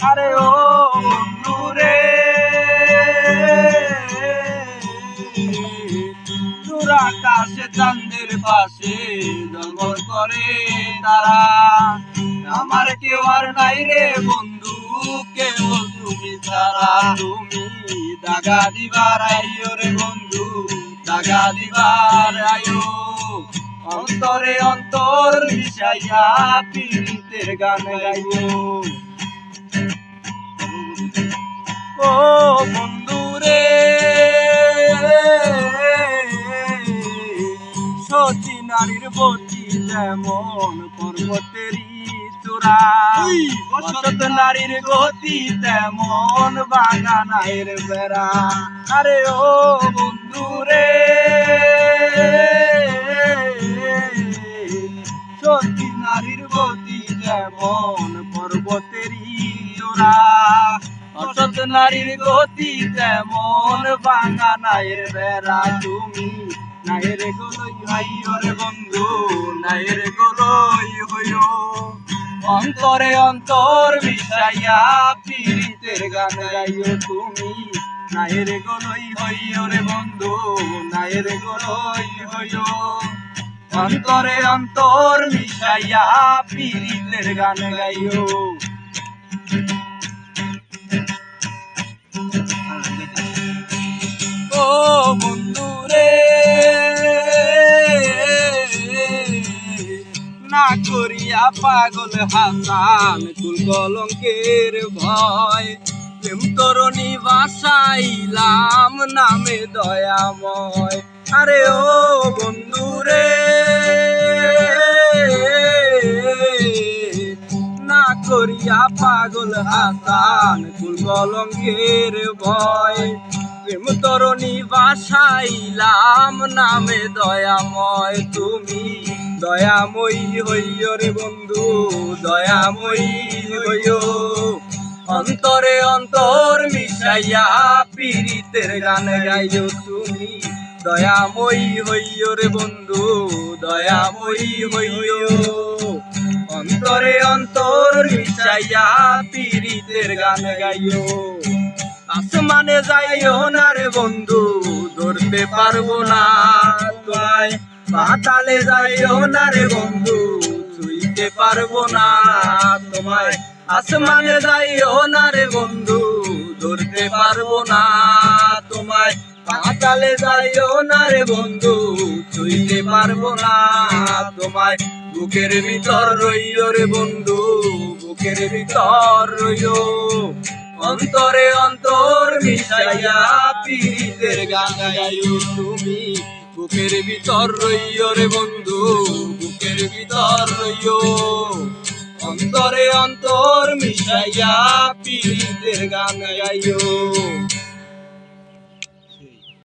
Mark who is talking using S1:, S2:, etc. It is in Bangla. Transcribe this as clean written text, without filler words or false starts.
S1: আরে ও বন্ধু রে দূর আকাশে চাঁদের পাশে জলমল করে তারা আমার কেউ আর নাই রে বন্ধু কেবল তুমি ছাড়া তুমি দাগা দিবার আইও রে বন্ধু দাগা দিবার আইও অন্তরে অন্তর মিশাইয়া পীড়িতের গান গাইও ও বন্ধু রে সতী নারীর বতী যেমন পর্বতেরই চূড়া অসৎ নারীর গতি তেমন বাগানের বেড়া আরে ও বন্ধু রে সতী নারীর গতি যেমন পর্বতেরই চূড়া অসৎ নারীর গতি তেমন বাগানের বেড়া তুমি নায়ের গোলই হইও রে বন্ধু নায়ের গোলই হইও অন্তরে অন্তর মিশাইয়া পীড়িতের গান গাইও তুমি নায়ের গোলই হইও রে বন্ধু নায়ের গোলই হইও অন্তরে অন্তর মিশাইয়া পীড়িতের গান গাইও ও বন্ধু রে না করিয়া পাগল হাসান কুল কলঙ্কের ভয় প্রেম তরণী বাসাইলাম নামে দয়াময় আরে ও বন্ধু রে না করিয়া পাগল হাসান কুল কলঙ্কের ভয় প্রেম তরণী বাসাইলাম নামে দয়াময় তুমি দয়াময়ী হইও রে বন্ধু দয়াময়ী হইও অন্তরে অন্তর মিশাইয়া পীড়িতের গান গাইও তুমি দয়াময়ী হইও রে বন্ধু দয়াময়ী হইও অন্তরে অন্তর মিশাইয়া পীড়িতের গান গাইও আসমানে যাইও না রে বন্ধু ধরতে পারবো না তোমায় পাতালে যাইও না রে বন্ধু ছুঁইতে পারবো না তোমায় আসমানে যাইও না রে বন্ধু ধরতে পারবো না তোমায় পাতালে যাইও না রে বন্ধু ছুঁইতে পারবো না তোমায় বুকের ভিতর রইও রে বন্ধু বুকের ভিতর রইও অন্তরে অন্তর মিশাইয়া পীড়িতের গান গাইও তুমি বুকের ভিতর রইও রে বন্ধু বুকের ভিতর রইও অন্তরে অন্তর মিশাইয়া পীড়িতের গান গাইও।